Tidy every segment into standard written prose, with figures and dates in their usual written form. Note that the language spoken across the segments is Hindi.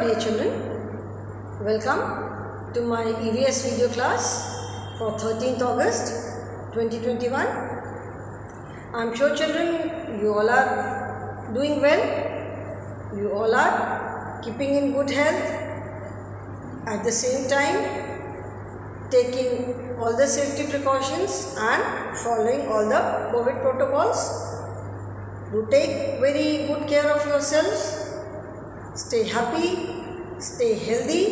dear children, welcome to my EVS video class for 13th August 2021. I am sure children you all are doing well, you all are keeping in good health, at the same time taking all the safety precautions and following all the COVID protocols. Do take very good care of yourselves. Stay happy, stay healthy,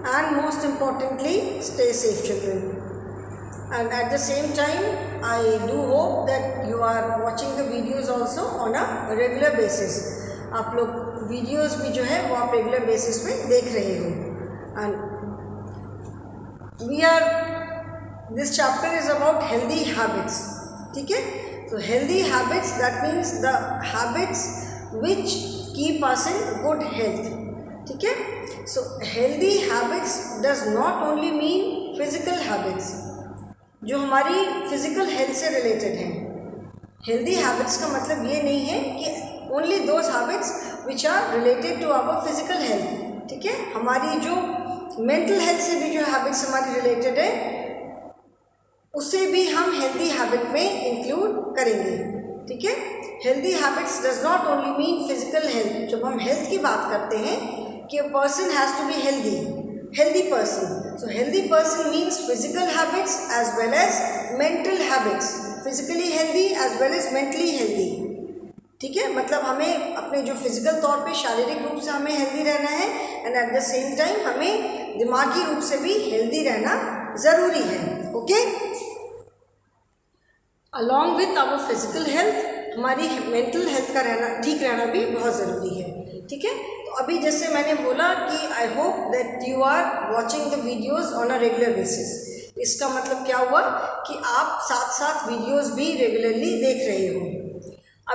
and most importantly, stay safe, children. And at the same time, I do hope that you are watching the videos also on a regular basis. आप लोग videos भी जो है वो आप regular basis पे देख रहे हो. And this chapter is about healthy habits. ठीक है? So healthy habits, that means the habits which keep us in good health. ठीक है? So healthy habits does not only mean physical habits, जो हमारी physical health से related हैं. Healthy habits का मतलब ये नहीं है कि only those habits which are related to our physical health. ठीक है? हमारी जो mental health से भी जो habits हमारी related है, उसे भी हम healthy habit में include करेंगे. ठीक है? Healthy habits does not only mean physical health. जब हम हेल्थ की बात करते हैं कि a person has to be healthy person, so healthy person means physical habits as well as mental habits. Physically healthy as well as mentally healthy. ठीक है? मतलब हमें अपने जो फिजिकल तौर पे शारीरिक रूप से हमें हेल्दी रहना है and at the same time हमें दिमागी रूप से भी हेल्दी रहना ज़रूरी है. Okay? Along with our physical health हमारी मेंटल हेल्थ का ठीक रहना भी बहुत ज़रूरी है. ठीक है? तो अभी जैसे मैंने बोला कि I hope that you are watching the videos on a regular basis. इसका मतलब क्या हुआ कि आप साथ साथ वीडियोज़ भी रेगुलरली देख रहे हो.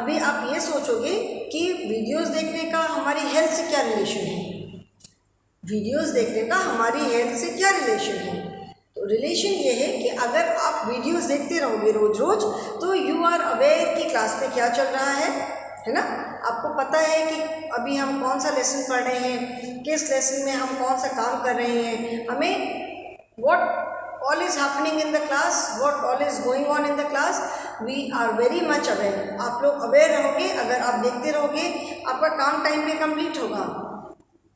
अभी आप ये सोचोगे कि वीडियोज़ देखने का हमारी हेल्थ से क्या रिलेशन है. वीडियोज़ देखने का हमारी हेल्थ से क्या रिलेशन है? तो रिलेशन ये है कि अगर आप वीडियोस देखते रहोगे रोज़ रोज़ तो यू आर अवेयर कि क्लास में क्या चल रहा है ना. आपको पता है कि अभी हम कौन सा लेसन पढ़ रहे हैं, किस लेसन में हम कौन सा काम कर रहे हैं, हमें what all is happening in the class, what all is going on in the class. We are very much aware. आप लोग अवेयर रहोगे, अगर आप देखते रहोगे आपका काम टाइम पे कंप्लीट होगा.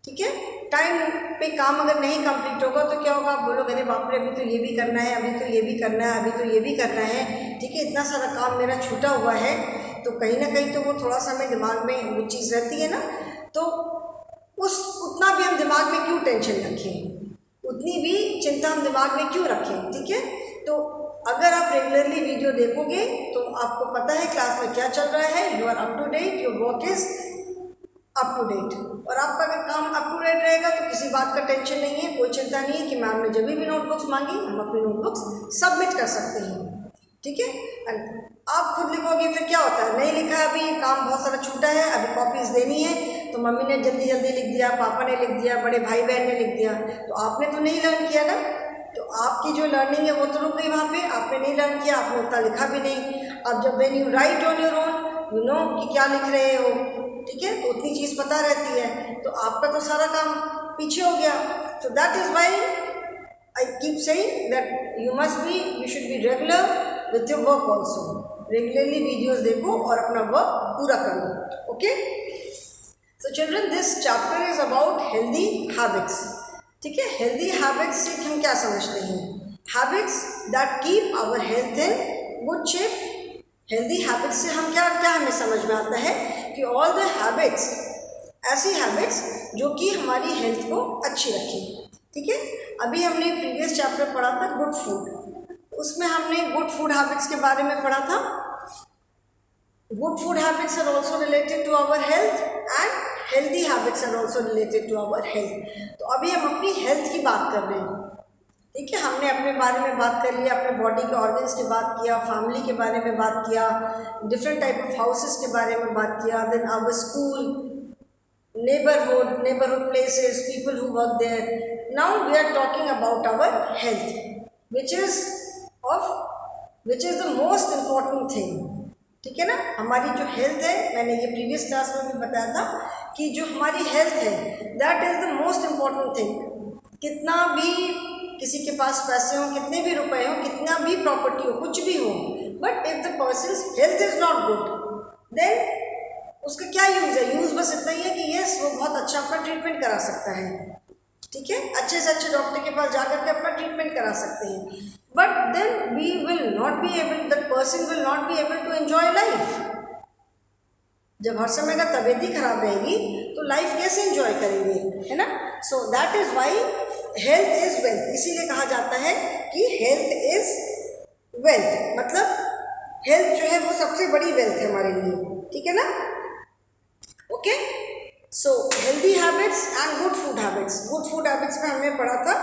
ठीक है? टाइम पे काम अगर नहीं कंप्लीट होगा तो क्या होगा? आप बोलोगे अरे बाप रे, अभी तो ये भी करना है, अभी तो ये भी करना है, अभी तो ये भी करना है. ठीक है? इतना सारा काम मेरा छूटा हुआ है. तो कहीं ना कहीं तो वो थोड़ा सा हमें दिमाग में वो चीज़ रहती है ना. तो उतना भी हम दिमाग में क्यों टेंशन रखें, उतनी भी चिंता हम दिमाग में क्यों रखें. ठीक है? तो अगर आप रेगुलरली वीडियो देखोगे तो आपको पता है क्लास में क्या चल रहा है. You are up to date, your work is up to date. और आपका अगर काम अप टू डेट रहेगा तो किसी बात का टेंशन नहीं है, कोई चिंता नहीं है कि मैम ने जब भी नोटबुक्स मांगी हम अपनी नोटबुक्स सबमिट कर सकते हैं. ठीक है? एंड आप खुद लिखोगे फिर क्या होता है, नहीं लिखा है, अभी काम बहुत सारा छूटा है, अभी कॉपीज़ देनी है, तो मम्मी ने जल्दी जल्दी लिख दिया, पापा ने लिख दिया, बड़े भाई बहन ने लिख दिया, तो आपने तो नहीं लर्न किया ना. तो आपकी जो लर्निंग है वो तो रुक गई वहाँ पे. आपने नहीं लर्न किया, आपने उतना लिखा भी नहीं. अब जब when you right on your own you know कि क्या लिख रहे हो. ठीक है? तो उतनी चीज़ पता रहती है, तो आपका तो सारा काम पीछे हो गया. So that is why I keep saying that you should be regular with your work also. Regularly videos देखो और अपना वर्क पूरा करो. Okay? So children, this chapter is about healthy habits. ठीक है? हेल्दी हैबिट्स से हम क्या समझते हैं? Habits that keep our health in good shape. Healthy habits से हम क्या हमें समझ में आता है कि ऑल द हैबिट्स, ऐसी हैबिट्स जो कि हमारी हेल्थ को अच्छी रखें. ठीक है? अभी हमने प्रीवियस चैप्टर पढ़ा था गुड फूड. उसमें हमने गुड फूड हैबिट्स के बारे में पढ़ा था. Good food habits are also related to our health and healthy habits are also related to our health. तो अभी हम अपनी हेल्थ की बात कर रहे हैं. ठीक है? हमने अपने बारे में बात कर लिया, अपने बॉडी के ऑर्गन्स की बात किया, फैमिली के बारे में बात किया, डिफरेंट टाइप ऑफ हाउसेस के बारे में बात किया, then our school, neighborhood places, people who work there. Now we are talking about our health, which is the most important thing. ठीक है ना? हमारी जो हेल्थ है, मैंने ये प्रीवियस क्लास में भी बताया था कि जो हमारी हेल्थ है that is the most important thing. कितना भी किसी के पास पैसे हों, कितने भी रुपए हों, कितना भी प्रॉपर्टी हो, कुछ भी हो, but if the person's health is not good then उसका क्या यूज़ है। यूज़ बस इतना ही है कि यस वो बहुत अच्छा अपना ट्रीटमेंट करा सकता है, ठीक है, अच्छे से अच्छे डॉक्टर के पास जाकर के अपना ट्रीटमेंट करा सकते हैं, but then we will not be able, that person will not be able to enjoy life. जब हर समय का तबीयत ही खराब रहेगी तो लाइफ कैसे एंजॉय करेंगे, है ना। सो that is Y health is wealth. इसीलिए कहा जाता है कि हेल्थ इज़ वेल्थ, मतलब हेल्थ जो है वो सबसे बड़ी वेल्थ है हमारे लिए, ठीक है ना। Okay, so healthy habits and good food habits. Good food habits में हमने पढ़ा था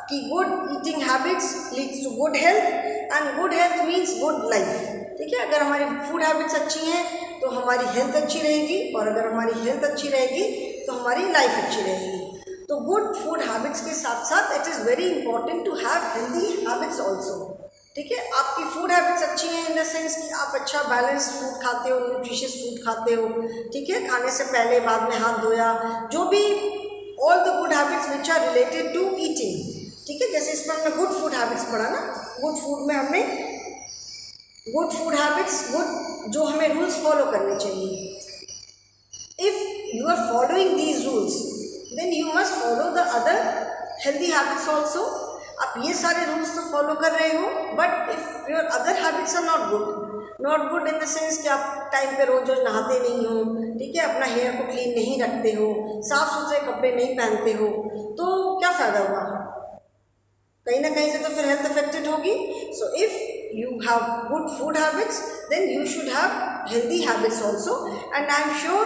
कि good eating habits leads to good health and good health means good life, ठीक है। अगर हमारी फूड हैबिट्स अच्छी हैं तो हमारी हेल्थ अच्छी रहेगी, और अगर हमारी हेल्थ अच्छी रहेगी तो हमारी लाइफ अच्छी रहेगी। तो गुड फूड हैबिट्स के साथ साथ it is very important to have healthy habits also, ठीक है। आपकी फूड हैबिट्स अच्छी हैं इन द सेंस कि आप अच्छा बैलेंस फूड खाते हो, न्यूट्रिशियस फूड खाते हो, ठीक है, खाने से पहले बाद में हाथ धोया, जो भी all the good habits which are related to eating, ठीक है। जैसे इसमें हमने गुड फूड हैबिट्स पढ़ा ना, गुड फूड में हमने गुड फूड हैबिट्स, गुड जो हमें रूल्स फॉलो करने चाहिए। If you are following these rules then you must follow the other healthy habits also. आप ये सारे रूल्स तो फॉलो कर रहे हो, but if your other habits are not good in the sense कि आप टाइम पे रोज रोज नहाते नहीं हो, ठीक है, अपना हेयर को क्लीन नहीं रखते हो, साफ सुथरे कपड़े नहीं पहनते हो, तो क्या फ़ायदा हुआ, कहीं ना कहीं से तो फिर हेल्थ अफेक्टेड होगी। So if you have good food habits then you should have healthy habits also, and I am sure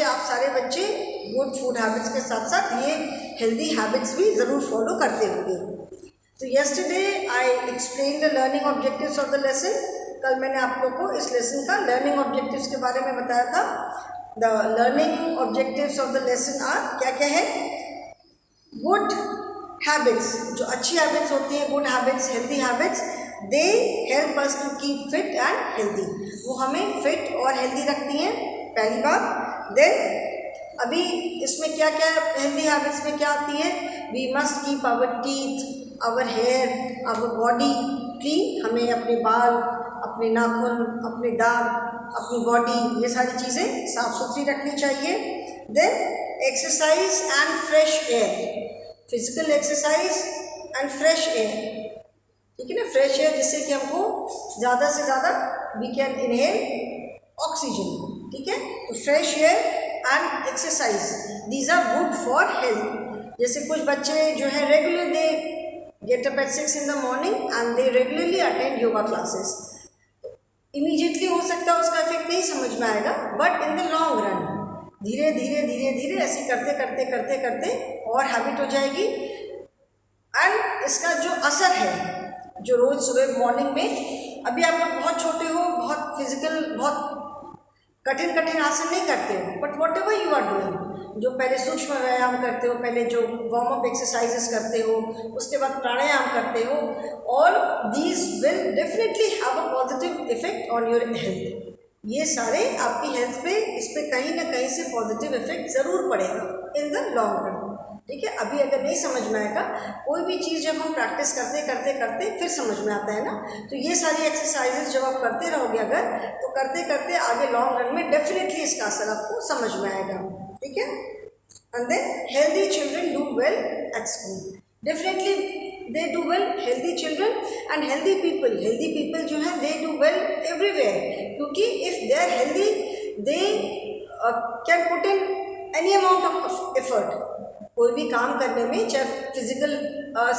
आप सारे बच्चे good food habits के साथ साथ ये healthy habits भी ज़रूर फॉलो करते होंगे। तो yesterday I explained the learning objectives of the lesson। कल मैंने आप लोग को इस लेसन का learning objectives के बारे में बताया था। The learning objectives of the lesson are क्या क्या है। गुड हैबिट्स, जो अच्छी हैबिट्स होती हैं, good habits, healthy habits, they help us to keep fit and healthy. वो हमें फिट और हेल्दी रखती हैं, पहली बात। देन अभी इसमें क्या क्या हेल्दी हैबिट्स में क्या आती है, we must keep our teeth, our hair, our body clean. हमें अपने बाल, अपने नाखून, अपने दांत, अपनी बॉडी, ये सारी चीज़ें साफ सुथरी रखनी चाहिए। Then exercise and fresh air, physical exercise and fresh air, ठीक है ना। फ्रेश एयर जिससे कि हमको ज़्यादा से ज़्यादा वी कैन इनहेल ऑक्सीजन, ठीक है। तो fresh air and exercise these are good for health. जैसे कुछ बच्चे जो है regular they get up at 6 in the morning and they regularly attend yoga classes. Immediately हो सकता है उसका इफेक्ट नहीं समझ में आएगा, but in the long run धीरे धीरे धीरे धीरे ऐसे करते करते करते करते और हैबिट हो जाएगी। एंड इसका जो असर है, जो रोज़ सुबह मॉर्निंग में, अभी आप लोग बहुत छोटे हो, बहुत फिजिकल, बहुत कठिन कठिन आसन नहीं करते हो, but whatever you are doing, जो पहले सूक्ष्म व्यायाम करते हो, पहले जो वार्म अप एक्सरसाइजेस करते हो, उसके बाद प्राणायाम करते हो, all these will definitely have a positive effect on your health. ये सारे आपकी हेल्थ पे, इस पर कहीं ना कहीं से पॉजिटिव इफेक्ट ज़रूर पड़ेगा इन द लॉन्ग रन, ठीक है। अभी अगर नहीं समझ में आएगा, कोई भी चीज़ जब हम प्रैक्टिस करते करते करते फिर समझ में आता है ना, तो ये सारी एक्सरसाइजेज जब आप करते रहोगे अगर, तो करते करते आगे लॉन्ग रन में डेफिनेटली इसका असर आपको समझ में आएगा, ठीक है। And then healthy children do well at school, definitely they do well, healthy children and healthy people जो हैं they do well everywhere, क्योंकि if they are healthy they can put in any amount of effort। कोई भी काम करने में, चाहे फिजिकल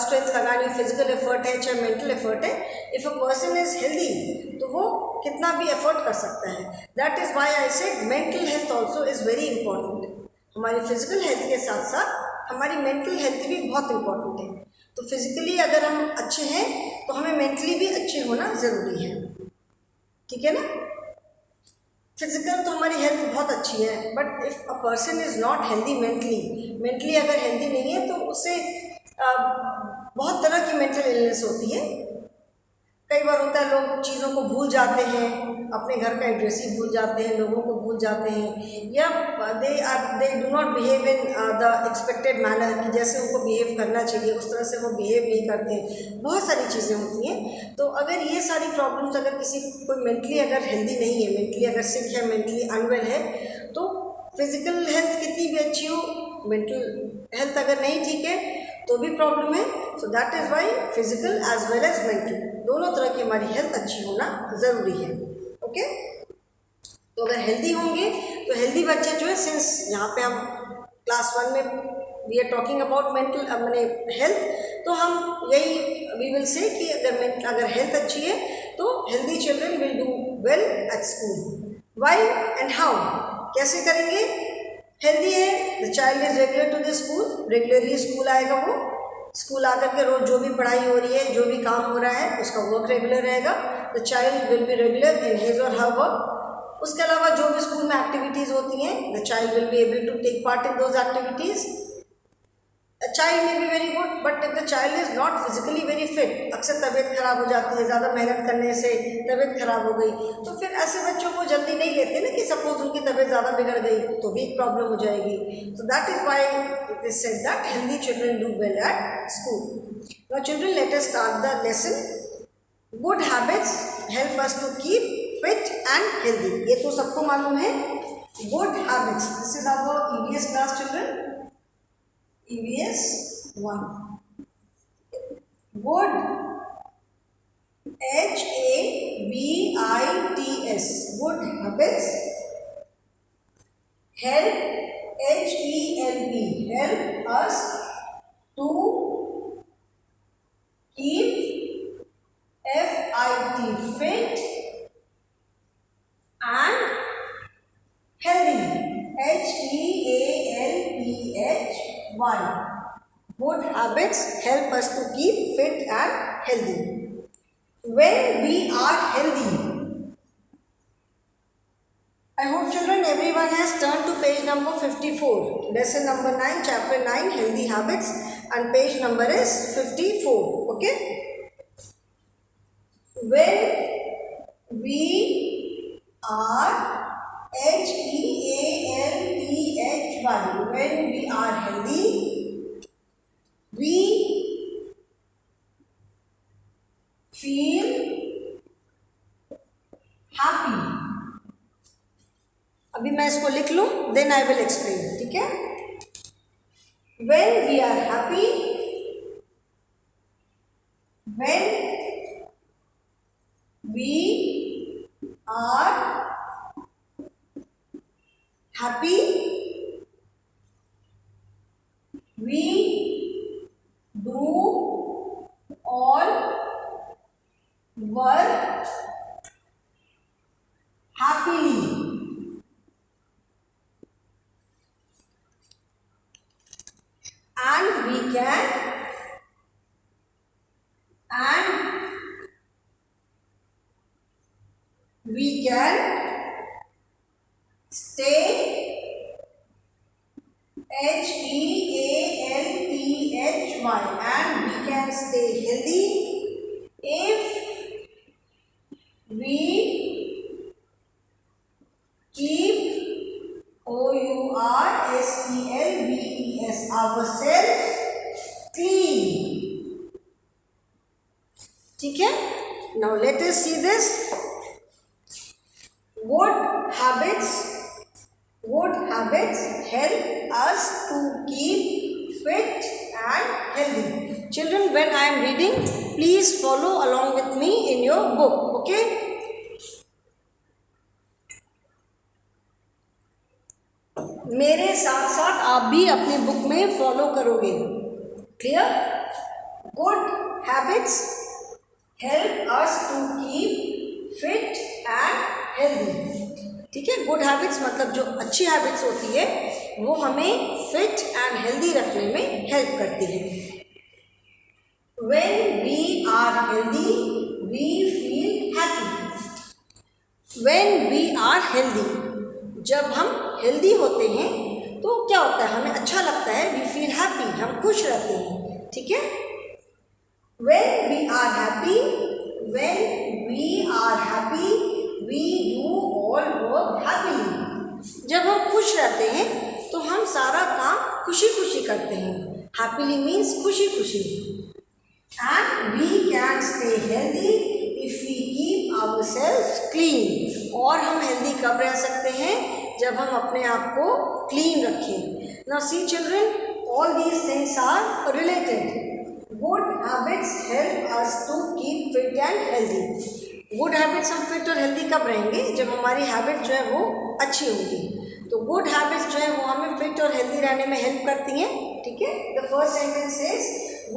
स्ट्रेंथ लगानी, फिजिकल एफर्ट है, चाहे मेंटल एफर्ट है, if a person is healthy तो वो कितना भी एफर्ट कर सकता है। That is why I said mental health also is very important. हमारी फिजिकल हेल्थ के साथ साथ हमारी मेंटल हेल्थ भी बहुत इंपॉर्टेंट है। तो फिजिकली अगर हम अच्छे हैं तो हमें मेंटली भी अच्छे होना ज़रूरी है, ठीक है ना। फिजिकल तो हमारी हेल्थ बहुत अच्छी है, but if a person is not healthy mentally अगर हेल्दी नहीं है तो उससे बहुत तरह की मेंटल इलनेस होती है। कई बार होता है लोग चीज़ों को भूल जाते हैं, अपने घर का एड्रेस ही भूल जाते हैं, लोगों को भूल जाते हैं, या they do not behave in the expected manner, कि जैसे उनको बिहेव करना चाहिए उस तरह से वो बिहेव नहीं करते। बहुत सारी चीज़ें होती हैं। तो अगर ये सारी प्रॉब्लम्स, अगर किसी कोई मेंटली अगर हेल्दी नहीं है, मेंटली अगर सिक है, मेंटली अनवेल है, तो फिजिकल हेल्थ कितनी भी अच्छी हो, मेंटल हेल्थ अगर नहीं ठीक है तो भी प्रॉब्लम है। So that is why physical as well as mental दोनों तरह की हमारी हेल्थ अच्छी होना ज़रूरी है। ओके, तो अगर हेल्दी होंगे तो हेल्दी बच्चे जो है, सिंस यहाँ पे हम क्लास 1 में we are talking about mental मैंने हेल्थ, तो हम यही वी विल से कि अगर हेल्थ अच्छी है तो healthy children will do well at school. Why and how, कैसे करेंगे? हेल्दी है, the child is regular to the school, regularly school आएगा, वो स्कूल आकर के रोज जो भी पढ़ाई हो रही है, जो भी काम हो रहा है, उसका वर्क रेगुलर रहेगा। The child will be regular in his और हर वर्क। उसके अलावा जो भी स्कूल में एक्टिविटीज़ होती हैं, the child will be able to take part in those activities. A child may be very good, but if the child is not physically very fit, अक्सर तबीयत खराब हो जाती है, ज़्यादा मेहनत करने से तबीयत खराब हो गई, तो फिर ऐसे बच्चों को जल्दी नहीं लेते ना, कि सपोज उनकी तबीयत ज़्यादा बिगड़ गई तो भी एक प्रॉब्लम हो जाएगी। So that is why it is said that healthy children do well at school. Now children, let us start the lesson. Good habits help us to keep fit and healthy. ये तो सबको मालूम है। Good habits. This is our EVS class, children. EVS 1. Good, HABITS, good habits help, HELP, help us to keep, FIT, fit and healthy, HEALPHY. Good habits help us to keep fit and healthy. When we are healthy, I hope children everyone has turned to page number 54, lesson number 9, chapter 9, healthy habits, and page number is 54. Okay, when we are, HEALTHY, when we are healthy, we feel happy. अभी मैं इसको लिख लूँ, then I will explain. ठीक है? When we are happy, when we are happy, we do all work happily. And we can stay, HEALTHY, and we can stay healthy if we keep, OURSELVES, ourselves clean. ठीक है? Now let us see this. Good habits help us to keep fit and healthy. Children, when I am reading, please follow along with me in your book. Okay? मेरे साथ साथ आप भी अपनी बुक में फॉलो करोगे। Clear? Good habits help us to keep fit and healthy. ठीक है? गुड हैबिट्स मतलब जो अच्छी हैबिट्स होती है वो हमें फिट एंड हेल्दी रखने में हेल्प करती है। When we are healthy, we feel happy. When we are healthy, जब हम हेल्दी होते हैं तो क्या होता है, हमें अच्छा लगता है, वी फील हैप्पी, हम खुश रहते हैं। ठीक है? When we are happy, when we are happy, we do all work happily. जब हम खुश रहते हैं तो हम सारा काम खुशी खुशी करते हैं. Happily means खुशी खुशी. And we can stay healthy if we keep ourselves clean. और हम healthy कब रह सकते हैं? जब हम अपने आप को clean रखें. Now see children, all these things are related. Good habits help us to keep fit and healthy. Good habits हम fit और healthy कब रहेंगे? जब हमारी habit जो है वो अच्छी होगी. तो good habits जो है वो हमें fit और healthy रहने में help करती हैं. ठीक है? The first sentence says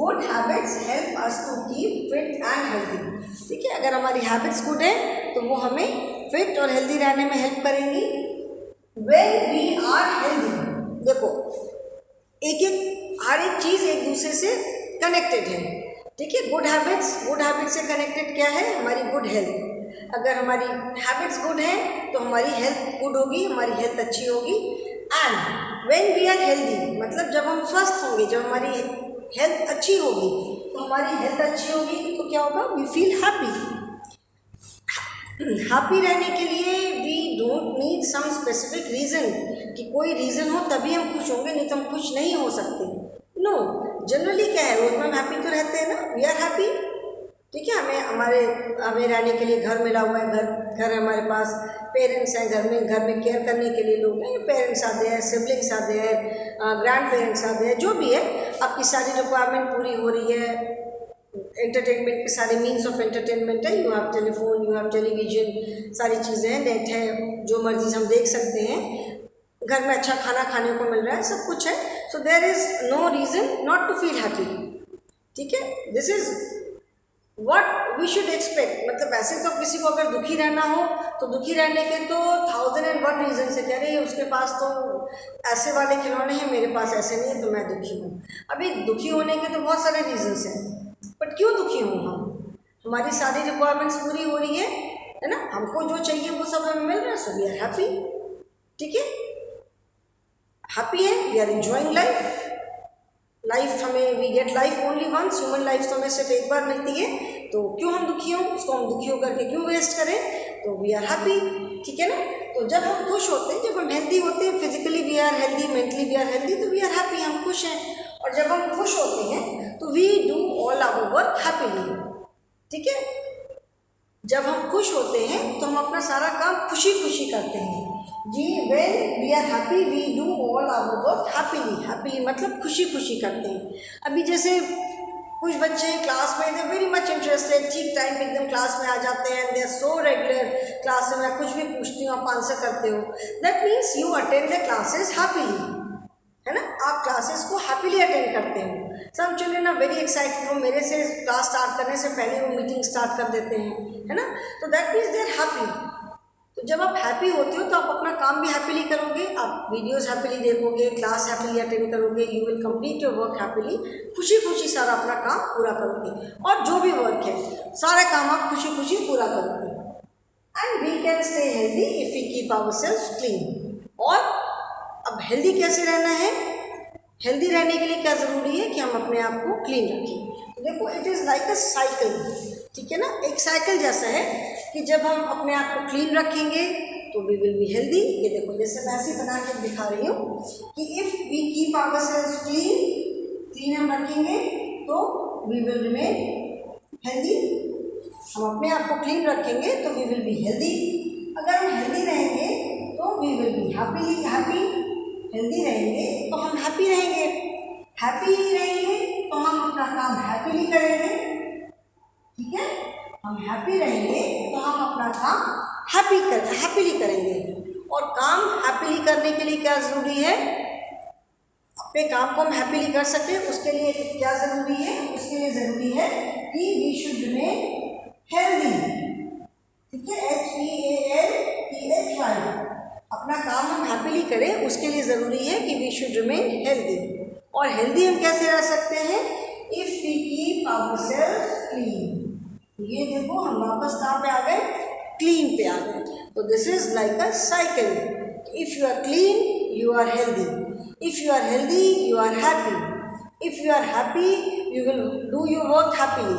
good habits help us to keep fit and healthy. ठीक है? अगर हमारी habits good है तो वो हमें fit और healthy रहने में help करेंगी. When we are healthy, देखो हर एक चीज़ एक दूसरे से कनेक्टेड है. ठीक है? गुड हैबिट्स से कनेक्टेड क्या है? हमारी गुड हेल्थ. अगर हमारी हैबिट्स गुड हैं तो हमारी हेल्थ गुड होगी, हमारी हेल्थ अच्छी होगी. And when we are healthy, मतलब जब हम स्वस्थ होंगे, जब हमारी हेल्थ अच्छी होगी, तो हमारी हेल्थ अच्छी होगी तो क्या होगा? We feel happy. हैप्पी रहने के लिए we don't need some specific reason, कि कोई रीज़न हो तभी हम खुश होंगे, नहीं तो हम खुश नहीं हो सकते. नो, जनरली क्या है, रोज में हम हैप्पी तो रहते हैं ना, वी आर हैप्पी. ठीक है? हमें रहने के लिए घर मिला हुआ है, घर हमारे पास, पेरेंट्स हैं घर में केयर करने के लिए लोग हैं, पेरेंट्स आते हैं, सिबलिंग्स आते हैं, ग्रैंड पेरेंट्स आते हैं, जो भी है आपकी सारी रिक्वायरमेंट पूरी हो रही है. एंटरटेनमेंट के सारे मीन्स ऑफ एंटरटेनमेंट है. You have telephone, you have television, सारी चीज़ें हैं, नेट है, जो मर्जी हम देख सकते हैं, घर में अच्छा खाना खाने को मिल रहा है, सब कुछ है. So there is no reason not to feel happy. ठीक है? This is what we should expect. मतलब ऐसे तो किसी को अगर दुखी रहना हो तो दुखी रहने के तो 1001 रीज़न से कह रहे हैं, उसके पास तो ऐसे वाले खिलौने हैं, मेरे पास ऐसे नहीं है तो मैं दुखी हूँ. अभी दुखी होने के तो बहुत सारे रीजंस हैं, बट क्यों दुखी हूँ हम? हमारी सारी रिक्वायरमेंट्स पूरी हो रही है ना, हमको जो चाहिए वो सब हमें मिल रहा है, सो वी आर हैप्पी. ठीक है? हैप्पी है, वी आर एंजॉइंग लाइफ हमें, we get life only once. Human life तो हमें सिर्फ एक बार मिलती है, तो क्यों हम दुखी हों? उसको हम दुखी होकर के क्यों वेस्ट करें? तो वी आर हैप्पी. ठीक है ना? तो जब हम खुश होते हैं, जब हम हेल्दी होते हैं, physically we are healthy, mentally we are healthy, तो वी आर हैप्पी, हम खुश हैं. और जब हम खुश होते हैं तो we do all our work happily. ठीक है? जब हम खुश होते हैं तो हम अपना सारा काम खुशी खुशी करते हैं. जी, when we are happy we do all our work happily मतलब खुशी खुशी करते हैं. अभी जैसे कुछ बच्चे क्लास में दे वेरी मच इंटरेस्टेड, ठीक टाइम पे एकदम क्लास में आ जाते हैं, they are so regular. Class में मैं कुछ भी पूछती हूँ, आप आंसर करते हो, that means you attend the classes happily. है ना? आप क्लासेस को हैप्पीली अटेंड करते हो. Some children are very excited, वो मेरे से क्लास स्टार्ट करने से पहले वो मीटिंग स्टार्ट कर देते हैं. है ना? तो that means they are happy. तो जब आप हैप्पी होते हो तो आप अपना काम भी हैप्पीली करोगे, आप वीडियोस हैप्पीली देखोगे, क्लास हैप्पीली अटेंड करोगे, you will complete your work happily. खुशी खुशी सारा अपना काम पूरा करोगे, और जो भी वर्क है सारे काम आप खुशी खुशी पूरा करोगे. And we can stay healthy if we keep ourselves clean. और अब हेल्दी कैसे रहना है? हेल्दी रहने के लिए क्या ज़रूरी है? कि हम अपने आप को क्लीन रखें. तो देखो, it is like a cycle. ठीक है ना? एक साइकिल जैसा है कि जब हम अपने आप को क्लीन रखेंगे तो वी विल बी हेल्दी. ये देखो, जैसे मैं ऐसे बना के दिखा रही हूँ कि if we keep ourselves clean हम रखेंगे तो वी विल रिमेन हेल्दी. हम अपने आप को क्लीन रखेंगे तो वी विल बी हेल्दी. अगर हम हेल्दी रहेंगे तो we will be happy. Healthy रहेंगे तो हम हैप्पी रहेंगे. हैप्पी रहेंगे तो हम अपना काम हैप्पीली करेंगे. ठीक है? हम हैप्पी रहेंगे तो हम अपना काम हैप्पीली करेंगे. और काम हैप्पीली करने के लिए क्या ज़रूरी है? अपने काम को हम हैप्पीली कर सकते हैं, उसके लिए क्या ज़रूरी है? उसके लिए ज़रूरी है कि वी शुड रिमेन हेल्दी. ठीक है? HEALTHY. अपना काम हम हैप्पीली करें, उसके लिए ज़रूरी है कि वी शुड रिमेन हेल्दी. और हेल्दी हम कैसे रह सकते हैं? If we keep ourselves clean. ये देखो, हम वापस कहाँ पे आ गए? क्लीन पे आ गए. तो this is like a cycle. If you are clean you are healthy. If you are healthy you are happy. If you are happy you will do your work happily.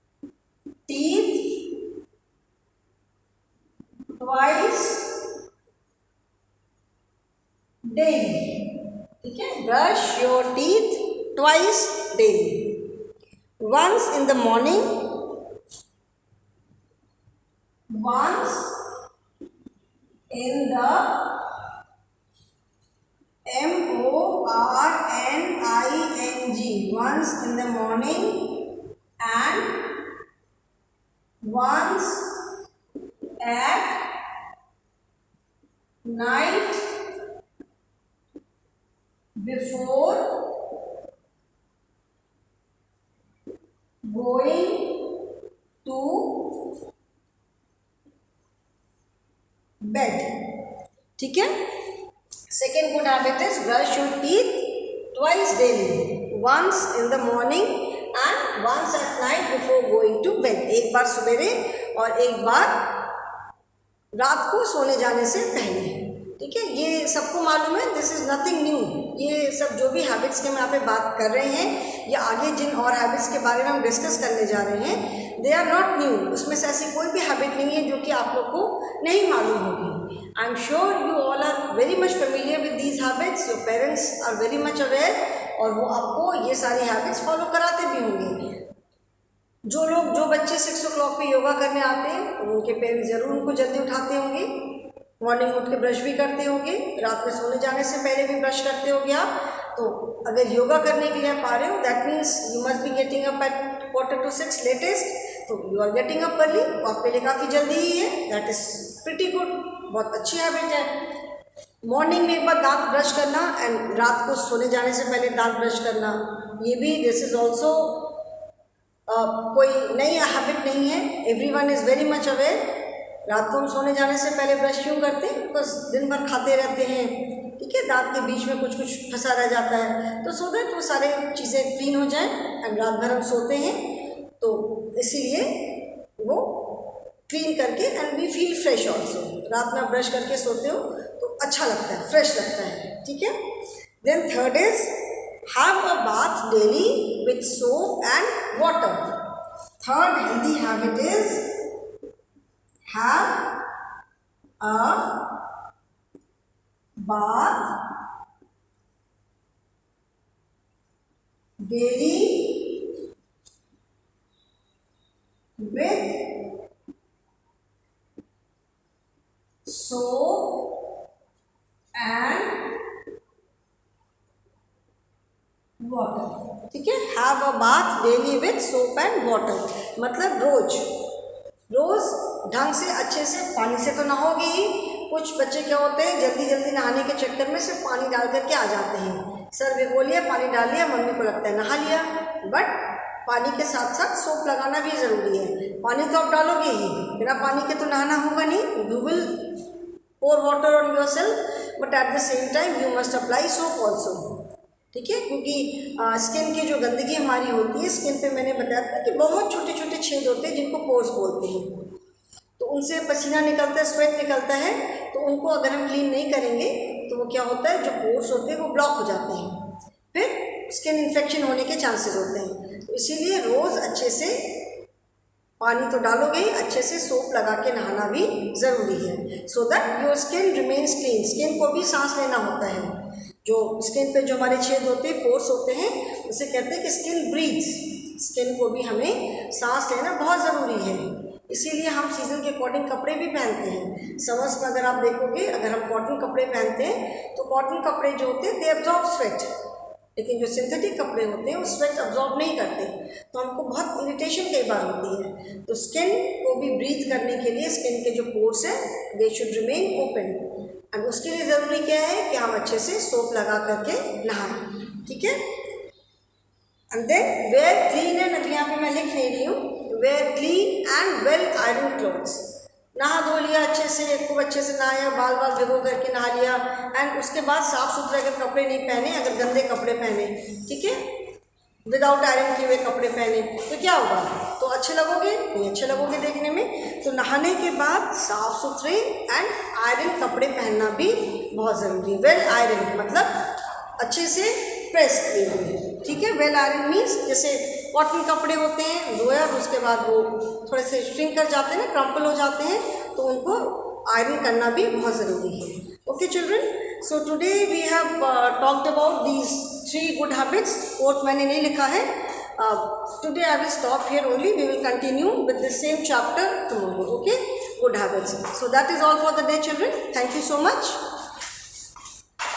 Twice daily, ठीक है। Brush your teeth twice daily, once in the morning, once in the morning, once in the morning and once at night before going to bed, ठीक है। Second good habit is brush your teeth twice daily, once in the morning and once at night before going to bed, एक बार सवेरे और एक बार रात को सोने जाने से पहले, ठीक है। ये सबको मालूम है, दिस इज़ नथिंग न्यू। ये सब जो भी हैबिट्स के हम यहाँ पे बात कर रहे हैं या आगे जिन और हैबिट्स के बारे में हम डिस्कस करने जा रहे हैं, दे आर नॉट न्यू। उसमें से ऐसी कोई भी हैबिट नहीं है जो कि आप लोग को नहीं मालूम होगी। I am sure you all are very much familiar with these habits, your parents are very much aware, और वो आपको ये सारी हैबिट्स फॉलो कराते भी होंगे। जो बच्चे 6 o'clock पे योगा करने आते हैं तो उनके पेरेंट्स ज़रूर उनको जल्दी उठाते होंगे, मॉर्निंग उठ के ब्रश भी करते होंगे, रात में सोने जाने से पहले भी ब्रश करते होंगे आप। तो अगर योगा करने के लिए आप आ रहे हो, that means you must be getting up at 5:45 latest, तो you are getting up early, आपके लिए काफ़ी जल्दी ही है, दैट इज़ प्रिटी गुड, बहुत अच्छी हैबिट है। मॉर्निंग में एक बार दांत ब्रश करना एंड रात को सोने जाने से पहले दांत ब्रश करना, ये भी दिस इज़ ऑल्सो कोई नई हैबिट नहीं है, everyone is very much aware. रात को हम सोने जाने से पहले ब्रश क्यों करते हैं? बिकॉज दिन भर खाते रहते हैं, ठीक है, दांत के बीच में कुछ फंसा रह जाता है, तो सो दैट वो सारे चीज़ें क्लीन हो जाएं एंड रात भर हम सोते हैं तो इसीलिए वो क्लीन करके and we feel fresh also. रात में आप ब्रश करके सोते हो तो अच्छा लगता है, फ्रेश लगता है, ठीक है। Then third is have a bath daily with soap and water. Third healthy habit is have a bath daily with soap and water, ठीक है। Have a bath daily with soap and water मतलब रोज ढंग से अच्छे से पानी से तो नहाओगे ही। कुछ बच्चे क्या होते हैं, जल्दी जल्दी नहाने के चक्कर में सिर्फ पानी डाल करके आ जाते हैं, सर भिगो लिया, पानी डाल लिया, मम्मी को लगता है नहा लिया, बट पानी के साथ साथ सोप लगाना भी ज़रूरी है। पानी तो आप डालोगे ही, बिना पानी के तो नहाना होगा नहीं। You will pour water on yourself but at the same time you must apply soap also, ठीक है। क्योंकि स्किन की जो गंदगी हमारी होती है, स्किन पे मैंने बताया था कि बहुत छोटे छोटे छेद होते हैं जिनको पोर्स बोलते हैं, तो उनसे पसीना निकलता है, स्वेट निकलता है, तो उनको अगर हम क्लीन नहीं करेंगे तो वो क्या होता है, जो पोर्स होते हैं वो ब्लॉक हो जाते हैं, फिर स्किन इन्फेक्शन होने के चांसेस होते हैं। तो इसीलिए रोज़ अच्छे से पानी तो डालोगे ही, अच्छे से सोप लगा के नहाना भी ज़रूरी है, so that your skin remains clean. Skin को भी सांस लेना होता है, जो स्किन पे जो हमारे छेद होते हैं, पोर्स होते हैं, उसे कहते हैं कि स्किन ब्रीथ्स। स्किन को भी हमें सांस लेना बहुत ज़रूरी है, इसीलिए हम सीज़न के अकॉर्डिंग कपड़े भी पहनते हैं। समर्स में अगर आप देखोगे, अगर हम कॉटन कपड़े पहनते हैं तो कॉटन कपड़े जो होते हैं दे अब्जॉर्ब स्वेट, लेकिन जो सिंथेटिक कपड़े होते हैं वो स्वेट अब्जॉर्ब नहीं करते, तो हमको बहुत इरिटेशन कई बार होती है। तो स्किन को भी ब्रीथ करने के लिए स्किन के जो पोर्स हैं they should remain open, and उसके लिए ज़रूरी क्या है कि हम अच्छे से सोप लगा करके नहाएं, ठीक है। And then wear clean, and अभी यहाँ पे मैं लिख नहीं रही हूँ, wear clean and well iron clothes. नहा धो लिया अच्छे से, खूब अच्छे से नहाया, बाल भिगो करके नहा लिया, एंड उसके बाद साफ़ सुथरे अगर कपड़े नहीं पहने, अगर गंदे कपड़े पहने, ठीक है, विदाउट आयरन किए हुए कपड़े पहने, तो क्या होगा, तो अच्छे लगोगे नहीं, अच्छे लगोगे देखने में। तो नहाने के बाद साफ़ सुथरे एंड आयरन कपड़े पहनना भी बहुत ज़रूरी है। वेल आयरन मतलब अच्छे से प्रेस किए हुए, ठीक है। वेल आयरन मीन्स जैसे कॉटन कपड़े होते हैं, धोया और उसके बाद वो थोड़े से श्रिंक कर जाते हैं ना, क्रम्पल हो जाते हैं, तो उनको आयरन करना भी बहुत ज़रूरी है. Okay children, so today we have talked about these 3 good habits. Fourth मैंने नहीं लिखा है. Today I will stop here only. We will continue with the same chapter tomorrow. Okay, good habits. So that is all for the day, children. Thank you so much.